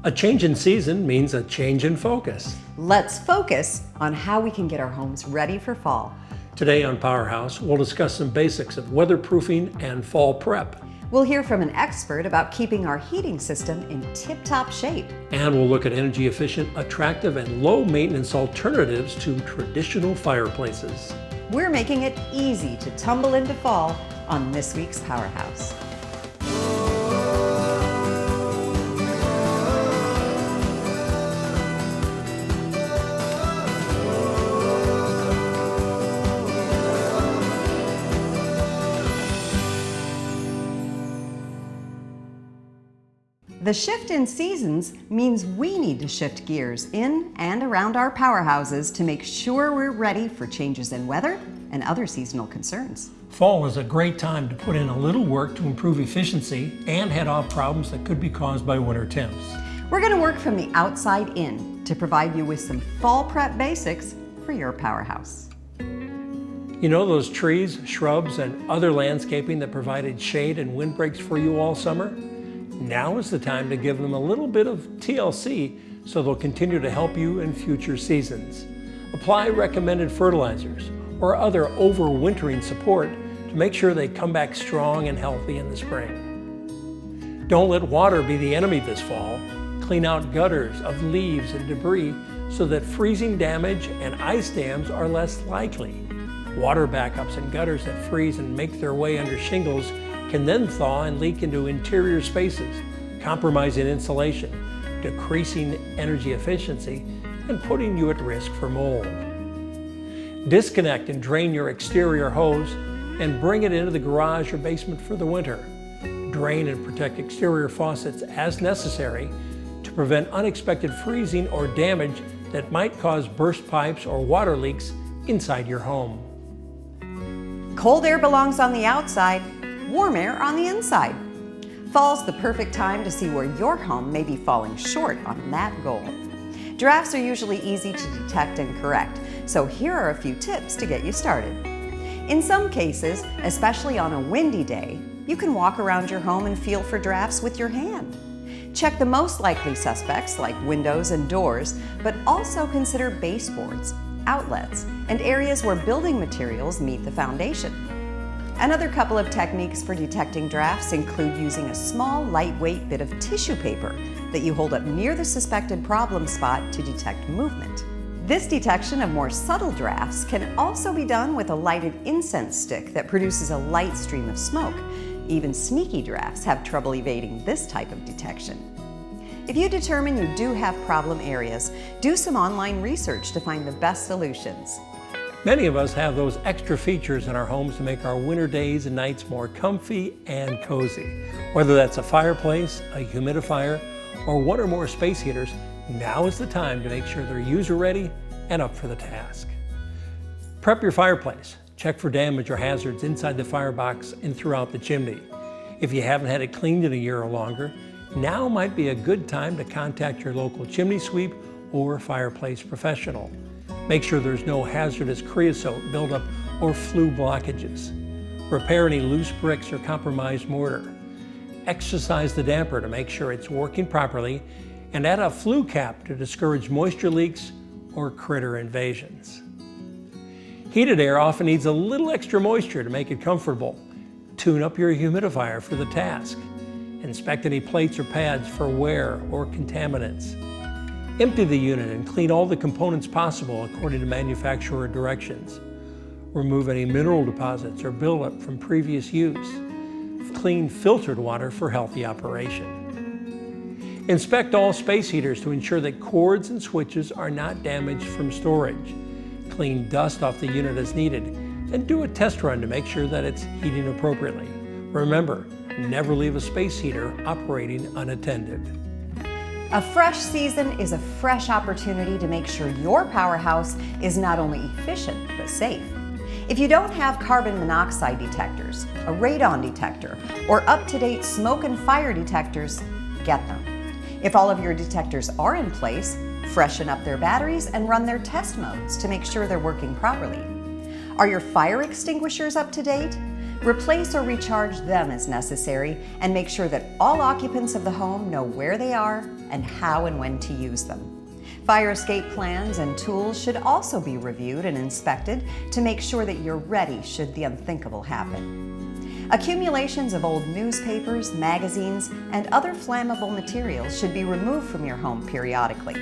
A change in season means a change in focus. Let's focus on how we can get our homes ready for fall. Today on PowerHouse, we'll discuss some basics of weatherproofing and fall prep. We'll hear from an expert about keeping our heating system in tip-top shape. And we'll look at energy efficient, attractive, and low maintenance alternatives to traditional fireplaces. We're making it easy to tumble into fall on this week's PowerHouse. The shift in seasons means we need to shift gears in and around our powerhouses to make sure we're ready for changes in weather and other seasonal concerns. Fall is a great time to put in a little work to improve efficiency and head off problems that could be caused by winter temps. We're going to work from the outside in to provide you with some fall prep basics for your powerhouse. You know those trees, shrubs, and other landscaping that provided shade and windbreaks for you all summer? Now is the time to give them a little bit of TLC so they'll continue to help you in future seasons. Apply recommended fertilizers or other overwintering support to make sure they come back strong and healthy in the spring. Don't let water be the enemy this fall. Clean out gutters of leaves and debris so that freezing damage and ice dams are less likely. Water backups and gutters that freeze and make their way under shingles can then thaw and leak into interior spaces, compromising insulation, decreasing energy efficiency, and putting you at risk for mold. Disconnect and drain your exterior hose and bring it into the garage or basement for the winter. Drain and protect exterior faucets as necessary to prevent unexpected freezing or damage that might cause burst pipes or water leaks inside your home. Cold air belongs on the outside, warm air on the inside. Fall's the perfect time to see where your home may be falling short on that goal. Drafts are usually easy to detect and correct, so here are a few tips to get you started. In some cases, especially on a windy day, you can walk around your home and feel for drafts with your hand. Check the most likely suspects like windows and doors, but also consider baseboards, outlets, and areas where building materials meet the foundation. Another couple of techniques for detecting drafts include using a small, lightweight bit of tissue paper that you hold up near the suspected problem spot to detect movement. This detection of more subtle drafts can also be done with a lighted incense stick that produces a light stream of smoke. Even sneaky drafts have trouble evading this type of detection. If you determine you do have problem areas, do some online research to find the best solutions. Many of us have those extra features in our homes to make our winter days and nights more comfy and cozy. Whether that's a fireplace, a humidifier, or one or more space heaters, now is the time to make sure they're user-ready and up for the task. Prep your fireplace. Check for damage or hazards inside the firebox and throughout the chimney. If you haven't had it cleaned in a year or longer, now might be a good time to contact your local chimney sweep or fireplace professional. Make sure there's no hazardous creosote buildup or flue blockages. Repair any loose bricks or compromised mortar. Exercise the damper to make sure it's working properly, and add a flue cap to discourage moisture leaks or critter invasions. Heated air often needs a little extra moisture to make it comfortable. Tune up your humidifier for the task. Inspect any plates or pads for wear or contaminants. Empty the unit and clean all the components possible according to manufacturer directions. Remove any mineral deposits or buildup from previous use. Clean filtered water for healthy operation. Inspect all space heaters to ensure that cords and switches are not damaged from storage. Clean dust off the unit as needed, and do a test run to make sure that it's heating appropriately. Remember, never leave a space heater operating unattended. A fresh season is a fresh opportunity to make sure your powerhouse is not only efficient, but safe. If you don't have carbon monoxide detectors, a radon detector, or up-to-date smoke and fire detectors, get them. If all of your detectors are in place, freshen up their batteries and run their test modes to make sure they're working properly. Are your fire extinguishers up to date? Replace or recharge them as necessary, and make sure that all occupants of the home know where they are and how and when to use them. Fire escape plans and tools should also be reviewed and inspected to make sure that you're ready should the unthinkable happen. Accumulations of old newspapers, magazines, and other flammable materials should be removed from your home periodically.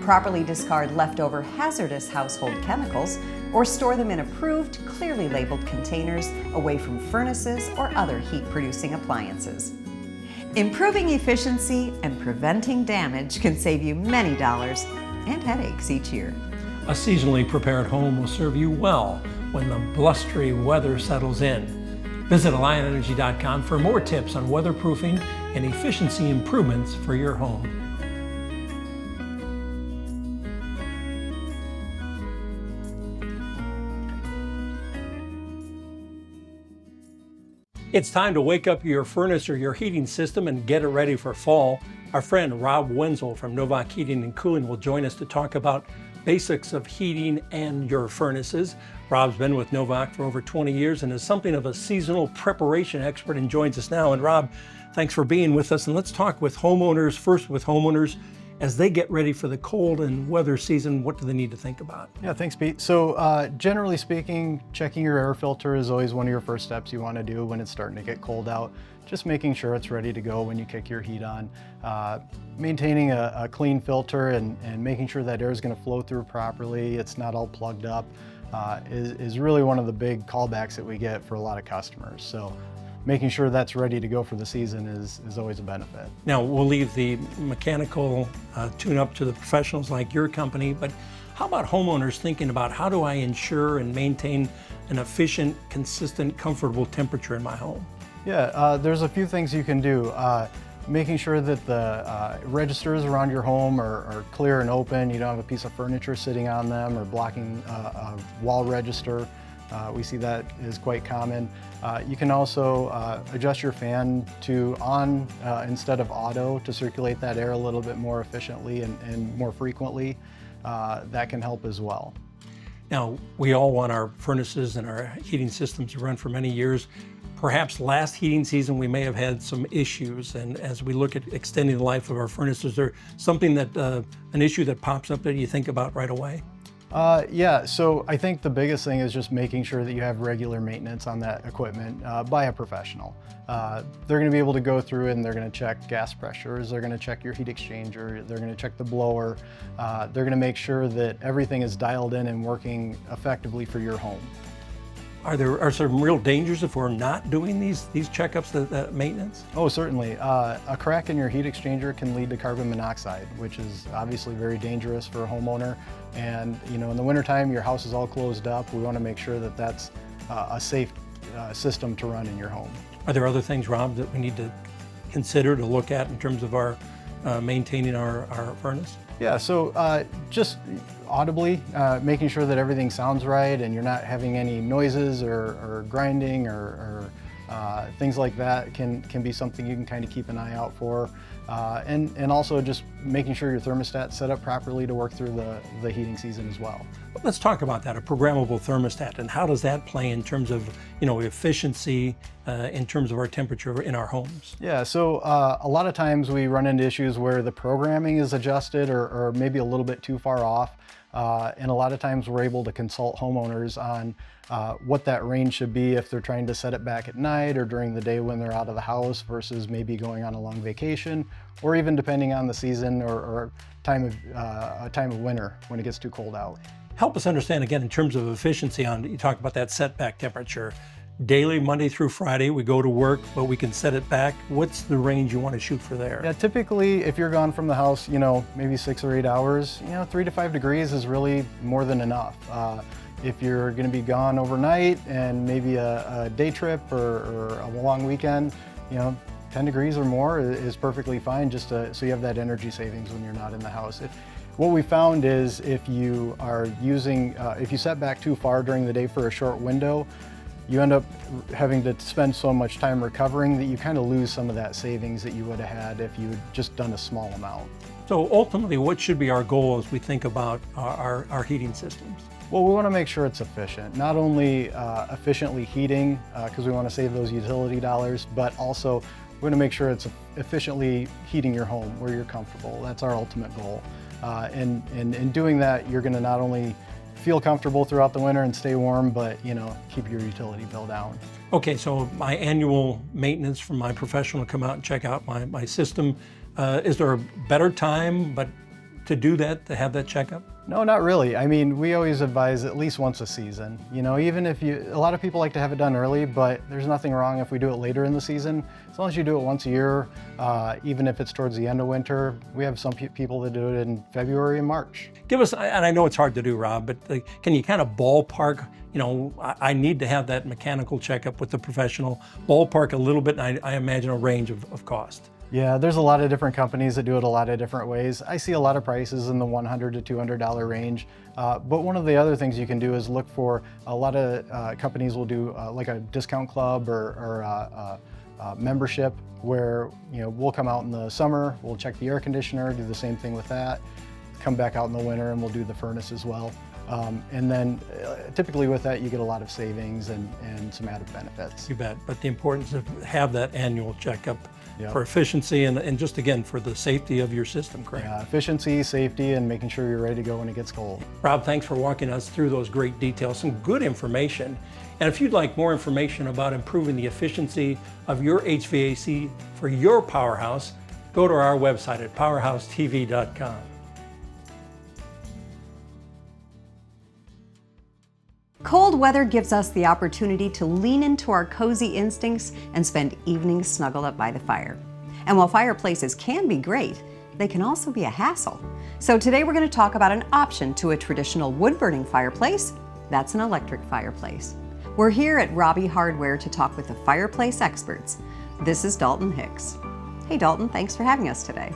Properly discard leftover hazardous household chemicals or store them in approved, clearly labeled containers away from furnaces or other heat-producing appliances. Improving efficiency and preventing damage can save you many dollars and headaches each year. A seasonally prepared home will serve you well when the blustery weather settles in. Visit AlliantEnergy.com for more tips on weatherproofing and efficiency improvements for your home. It's time to wake up your furnace or your heating system and get it ready for fall. Our friend Rob Wenzel from Novak Heating and Cooling will join us to talk about basics of heating and your furnaces. Rob's been with Novak for over 20 years and is something of a seasonal preparation expert and joins us now. And Rob, thanks for being with us. And let's talk with homeowners, first with homeowners. As they get ready for the cold and weather season, what do they need to think about? Yeah, thanks, Pete. So generally speaking, checking your air filter is always one of your first steps you want to do when it's starting to get cold out. Just making sure it's ready to go when you kick your heat on. Maintaining a clean filter and making sure that air is going to flow through properly, it's not all plugged up, is really one of the big callbacks that we get for a lot of customers. So making sure that's ready to go for the season is always a benefit. Now, we'll leave the mechanical tune-up to the professionals like your company, but how about homeowners thinking about how do I ensure and maintain an efficient, consistent, comfortable temperature in my home? Yeah, there's a few things you can do. Making sure that the registers around your home are clear and open. You don't have a piece of furniture sitting on them or blocking a wall register. We see that is quite common. You can also adjust your fan to on instead of auto to circulate that air a little bit more efficiently and more frequently. That can help as well. Now, we all want our furnaces and our heating systems to run for many years. Perhaps last heating season we may have had some issues, and as we look at extending the life of our furnaces, is there something that, an issue that pops up that you think about right away? Yeah, so I think the biggest thing is just making sure that you have regular maintenance on that equipment by a professional. They're going to be able to go through and they're going to check gas pressures, they're going to check your heat exchanger, they're going to check the blower, they're going to make sure that everything is dialed in and working effectively for your home. Are there some real dangers if we're not doing these checkups, that maintenance? Oh, certainly. A crack in your heat exchanger can lead to carbon monoxide, which is obviously very dangerous for a homeowner. And in the wintertime, your house is all closed up. We want to make sure that that's a safe system to run in your home. Are there other things, Rob, that we need to consider to look at in terms of our maintaining our furnace? Yeah, so just audibly making sure that everything sounds right and you're not having any noises or grinding or things like that can be something you can kind of keep an eye out for. And also just making sure your thermostat's set up properly to work through the heating season as well. Let's talk about that, a programmable thermostat, and how does that play in terms of efficiency in terms of our temperature in our homes? Yeah, so a lot of times we run into issues where the programming is adjusted or maybe a little bit too far off. And a lot of times we're able to consult homeowners on what that range should be if they're trying to set it back at night or during the day when they're out of the house versus maybe going on a long vacation, or even depending on the season or time of winter when it gets too cold out. Help us understand again in terms of efficiency you talk about that setback temperature. Daily, Monday through Friday, we go to work, but we can set it back. What's the range you want to shoot for there? Yeah, typically if you're gone from the house, maybe 6 or 8 hours, 3 to 5 degrees is really more than enough. If you're going to be gone overnight and maybe a day trip or a long weekend, 10 degrees or more is perfectly fine, just so you have that energy savings when you're not in the house. What we found is if you are if you set back too far during the day for a short window, you end up having to spend so much time recovering that you kind of lose some of that savings that you would have had if you had just done a small amount. So ultimately, what should be our goal as we think about our heating systems? Well, we want to make sure it's efficient, not only efficiently heating, because we want to save those utility dollars, but also we want to make sure it's efficiently heating your home where you're comfortable. That's our ultimate goal. And in doing that, you're going to not only feel comfortable throughout the winter and stay warm, but keep your utility bill down. Okay, so my annual maintenance from my professional to come out and check out my system, is there a better time to do that, to have that checkup? No, not really. I mean, we always advise at least once a season. Even if a lot of people like to have it done early, but there's nothing wrong if we do it later in the season. As long as you do it once a year, even if it's towards the end of winter. We have some people that do it in February and March. Give us, and I know it's hard to do, Rob, but can you kind of ballpark, I need to have that mechanical checkup with the professional, ballpark a little bit, and I imagine a range of cost. Yeah, there's a lot of different companies that do it a lot of different ways. I see a lot of prices in the $100 to $200 range. But one of the other things you can do is look for, a lot of companies will do like a discount club or membership where we'll come out in the summer, we'll check the air conditioner, do the same thing with that, come back out in the winter and we'll do the furnace as well. And then typically with that you get a lot of savings and some added benefits. You bet, but the importance of have that annual checkup. Yep. For efficiency and just again for the safety of your system, correct? Yeah, efficiency, safety, and making sure you're ready to go when it gets cold. Rob, thanks for walking us through those great details, some good information. And if you'd like more information about improving the efficiency of your HVAC for your PowerHouse, go to our website at powerhousetv.com. Cold weather gives us the opportunity to lean into our cozy instincts and spend evenings snuggled up by the fire. And while fireplaces can be great, they can also be a hassle. So today we're going to talk about an option to a traditional wood-burning fireplace. That's an electric fireplace. We're here at Robbie Hardware to talk with the fireplace experts. This is Dalton Hicks. Hey Dalton, thanks for having us today.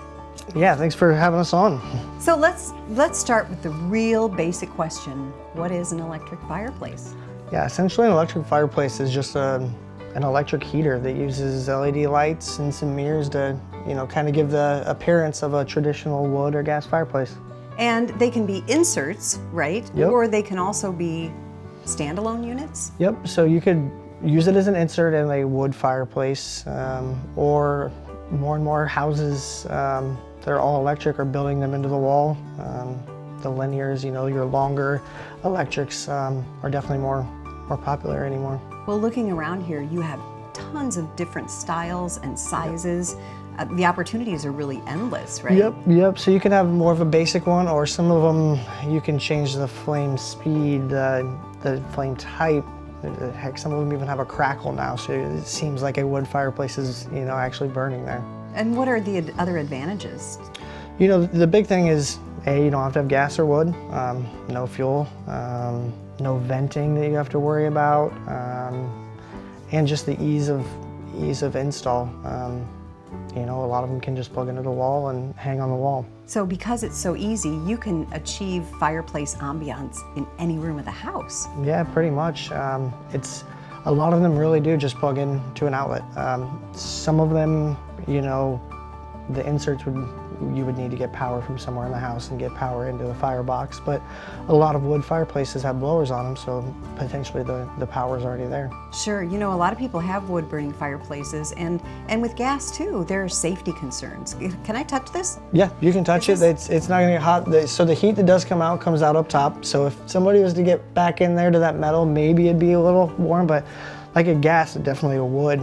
Yeah, thanks for having us on. So let's start with the real basic question. What is an electric fireplace? Yeah, essentially an electric fireplace is just an electric heater that uses LED lights and some mirrors to, kind of give the appearance of a traditional wood or gas fireplace. And they can be inserts, right? Yep. Or they can also be standalone units? Yep, so you could use it as an insert in a wood fireplace, or more and more houses, they're all electric, are building them into the wall. The linears, your longer electrics are definitely more popular anymore. Well, looking around here, you have tons of different styles and sizes. The opportunities are really endless, right? Yep. So you can have more of a basic one, or some of them you can change the flame speed, the flame type. Heck, some of them even have a crackle now, so it seems like a wood fireplace is, actually burning there. And what are the other advantages? The big thing is, you don't have to have gas or wood, no fuel, no venting that you have to worry about, and just the ease of install. A lot of them can just plug into the wall and hang on the wall. So because it's so easy, you can achieve fireplace ambiance in any room of the house. Yeah, pretty much. A lot of them really do just plug into an outlet. Some of them, the inserts you would need to get power from somewhere in the house and get power into the firebox, but a lot of wood fireplaces have blowers on them, so potentially the power's already there. Sure, a lot of people have wood burning fireplaces, and with gas too, there are safety concerns. Can I touch this? Yeah, you can touch it. It's not gonna get hot. So the heat that does come out comes out up top, so if somebody was to get back in there to that metal, maybe it'd be a little warm, but like a gas, definitely a wood.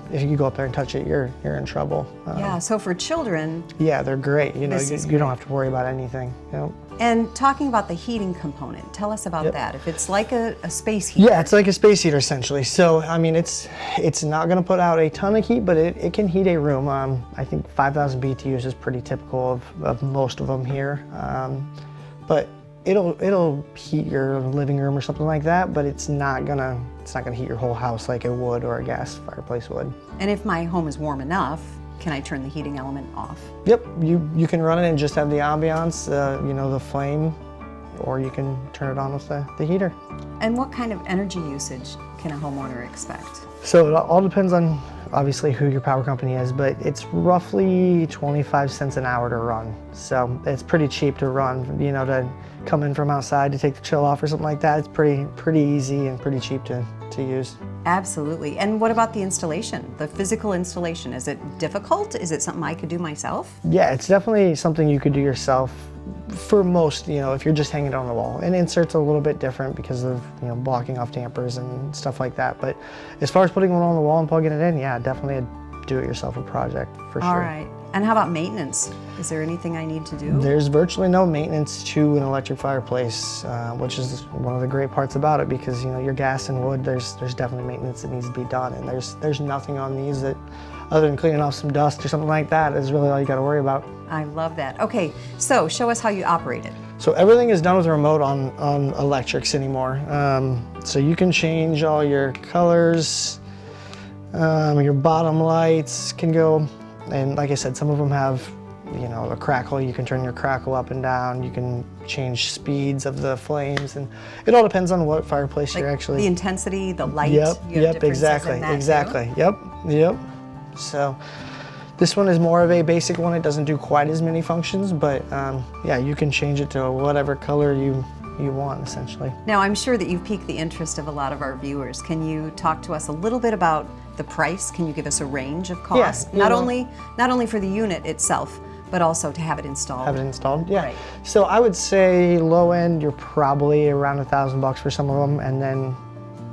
If you go up there and touch it, you're in trouble. Yeah, so for children. Yeah, they're great. You great. don't have to worry about anything. Yep. And talking about the heating component, tell us about that. If it's like a space heater. Yeah, it's like a space heater essentially. So, it's not gonna put out a ton of heat, but it can heat a room. I think 5,000 BTUs is pretty typical of most of them here. But it'll heat your living room or something like that, but it's not gonna heat your whole house like it would or a gas fireplace would. And if my home is warm enough, can I turn the heating element off? Yep, you can run it and just have the ambiance, the flame, or you can turn it on with the heater. And what kind of energy usage can a homeowner expect? So it all depends on obviously who your power company is, but it's roughly 25 cents an hour to run. So it's pretty cheap to run, you know, to come in from outside to take the chill off or something like that. It's pretty easy and pretty cheap to use. Absolutely. And what about the installation, the physical installation? Is it difficult? Is it something I could do myself? Yeah, it's definitely something you could do yourself for most, you know, if you're just hanging it on the wall. And inserts a little bit different because of, you know, blocking off dampers and stuff like that. But as far as putting one on the wall and plugging it in, yeah, definitely a do-it-yourself project for sure. All right. And how about maintenance? Is there anything I need to do? There's virtually no maintenance to an electric fireplace, which is one of the great parts about it, because, you know, your gas and wood, there's definitely maintenance that needs to be done, and there's nothing on these that, other than cleaning off some dust or something like that, is really all you got to worry about. I love that. Okay, so show us how you operate it. So everything is done with a remote on electrics anymore. So you can change all your colors, your bottom lights can go, and like I said, some of them have, you know, a crackle. You can turn your crackle up and down. You can change speeds of the flames, and it all depends on what fireplace you're actually. The intensity, the light. Yep, you have exactly, in that exactly. too? Yep. So this one is more of a basic one. It doesn't do quite as many functions, but yeah, you can change it to whatever color you want, essentially. Now, I'm sure that you've piqued the interest of a lot of our viewers. Can you talk to us a little bit about the price? Can you give us a range of cost? Yeah, not only for the unit itself, but also to have it installed. Have it installed, yeah. Right. So I would say low end, you're probably around $1,000 for some of them, and then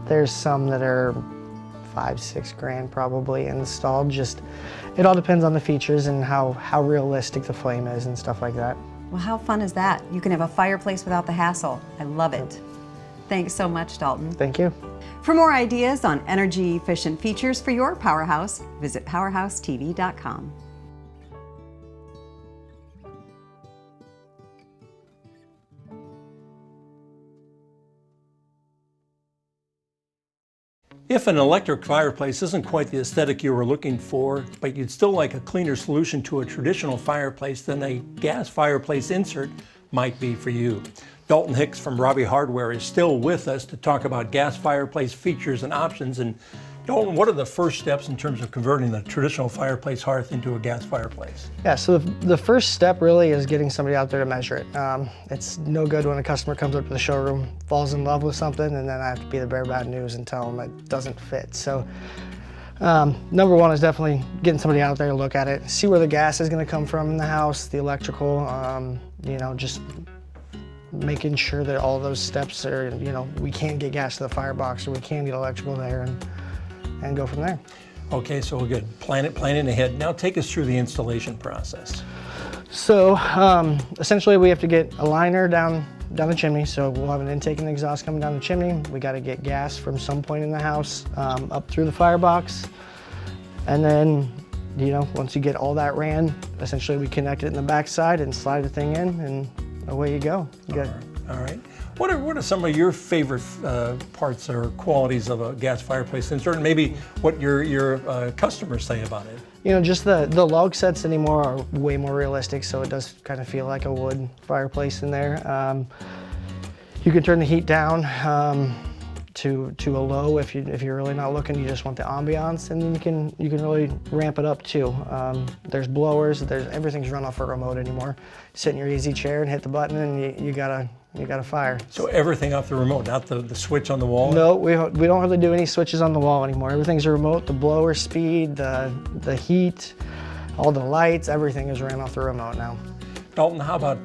there's some that are $5-6 grand probably installed. Just, it all depends on the features and how realistic the flame is and stuff like that. Well, how fun is that? You can have a fireplace without the hassle. I love it. Thanks so much, Dalton. Thank you. For more ideas on energy efficient features for your PowerHouse, visit powerhousetv.com. If an electric fireplace isn't quite the aesthetic you were looking for, but you'd still like a cleaner solution to a traditional fireplace, then a gas fireplace insert might be for you. Dalton Hicks from Robbie Hardware is still with us to talk about gas fireplace features and options. And Dalton, what are the first steps in terms of converting the traditional fireplace hearth into a gas fireplace? Yeah, so the first step really is getting somebody out there to measure it. It's no good when a customer comes up to the showroom, falls in love with something, and then I have to be the bearer of bad news and tell them it doesn't fit. So number one is definitely getting somebody out there to look at it, see where the gas is going to come from in the house, the electrical, you know, just making sure that all those steps are, you know, we can get gas to the firebox or we can get electrical there, and go from there. Okay, so we're good. Planning ahead. Now take us through the installation process. So essentially we have to get a liner down the chimney. So we'll have an intake and exhaust coming down the chimney. We got to get gas from some point in the house up through the firebox. And then, you know, once you get all that ran, essentially we connect it in the back side and slide the thing in, and away you go. All right. What are some of your favorite parts or qualities of a gas fireplace insert, and maybe what your customers say about it? You know, just the log sets anymore are way more realistic, so it does kind of feel like a wood fireplace in there. You can turn the heat down to a low if you're really not looking. You just want the ambiance, and then you can really ramp it up too. There's blowers. Everything's run off a remote anymore. Sit in your easy chair and hit the button, and you got a fire. So everything off the remote, not the switch on the wall? No, we don't really do any switches on the wall anymore. Everything's a remote. The blower speed, the heat, all the lights, everything is ran off the remote now. Dalton, how about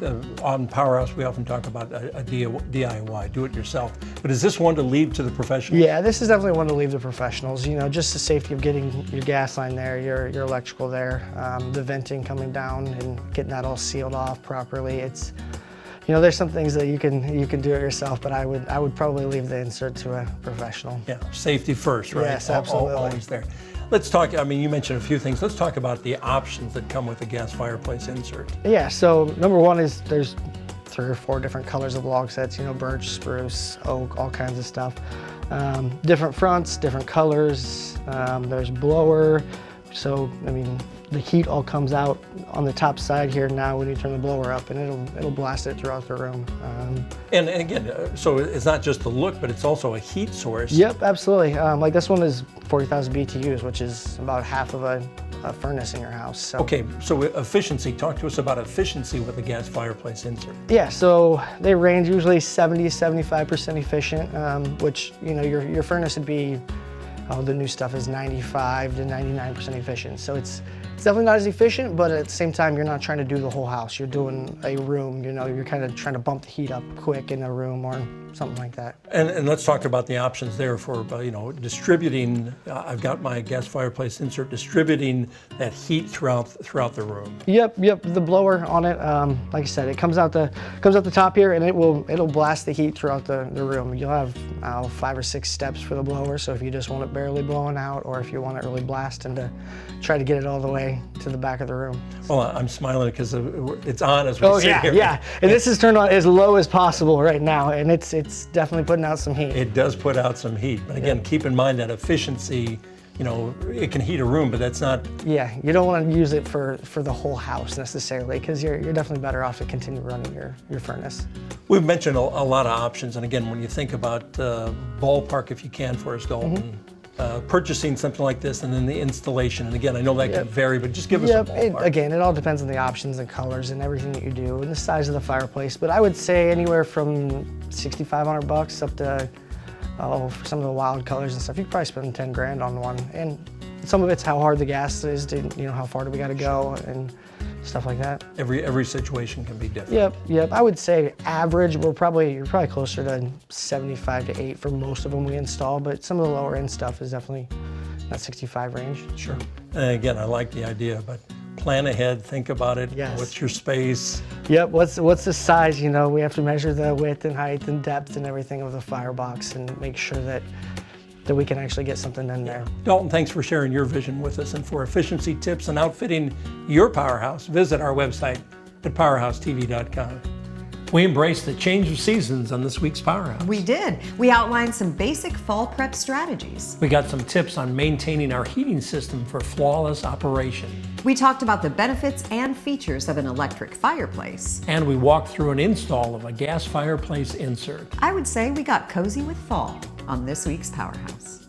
on PowerHouse, we often talk about a DIY, do it yourself, but is this one to leave to the professionals? Yeah, this is definitely one to leave to professionals. You know, just the safety of getting your gas line there, your electrical there, the venting coming down and getting that all sealed off properly. It's, you know, there's some things that you can do it yourself, but I would probably leave the insert to a professional. Yeah, safety first, right? Yes, absolutely. Always there. Let's talk, I mean, you mentioned a few things. Let's talk about the options that come with a gas fireplace insert. Yeah, so number one is there's 3 or 4 different colors of log sets, you know, birch, spruce, oak, all kinds of stuff. Different fronts, different colors. There's blower. So, I mean, the heat all comes out on the top side here now when you turn the blower up, and it'll blast it throughout the room. And again, so it's not just the look, but it's also a heat source. Yep, absolutely. Like this one is 40,000 BTUs, which is about half of a furnace in your house. So. Okay, so efficiency. Talk to us about efficiency with a gas fireplace insert. Yeah, so they range usually 70 to 75% efficient, which, you know, your furnace would be, the new stuff is 95 to 99% efficient. So it's definitely not as efficient, but at the same time, you're not trying to do the whole house. You're doing a room, you know, you're kind of trying to bump the heat up quick in a room or something like that. And let's talk about the options there for, you know, distributing. I've got my gas fireplace insert distributing that heat throughout the room. Yep. The blower on it, like I said, it comes out the top here, and it'll blast the heat throughout the room. You'll have 5 or 6 steps for the blower. So if you just want it barely blowing out, or if you want it really blasting to try to get it all the way to the back of the room. Well, I'm smiling because it's on as we sit here. Yeah. And this is turned on as low as possible right now, and it's definitely putting out some heat. It does put out some heat, but again, keep in mind that efficiency. You know, it can heat a room, but that's not. Yeah, you don't want to use it for the whole house necessarily, because you're definitely better off to continue running your furnace. We've mentioned a lot of options, and again, when you think about ballpark, if you can, for us, Dalton. Purchasing something like this and then the installation. And again, I know that can vary, but just give us a ballpark. Again, it all depends on the options and colors and everything that you do and the size of the fireplace. But I would say anywhere from $6,500 up to, for some of the wild colors and stuff, you could probably spend 10 grand on one. And some of it's how hard the gas is, you know, how far do we got to go and stuff like that. Every situation can be different. Yep. I would say average, you're probably closer to 75 to 8 for most of them we install, but some of the lower end stuff is definitely that 65 range. Sure. And again, I like the idea, but plan ahead, think about it. Yes. What's your space? Yep, what's the size, you know, we have to measure the width and height and depth and everything of the firebox and make sure that we can actually get something in there. Dalton, thanks for sharing your vision with us. And for efficiency tips and outfitting your powerhouse, visit our website at powerhousetv.com. We embraced the change of seasons on this week's Powerhouse. We did. We outlined some basic fall prep strategies. We got some tips on maintaining our heating system for flawless operation. We talked about the benefits and features of an electric fireplace. And we walked through an install of a gas fireplace insert. I would say we got cozy with fall on this week's Powerhouse.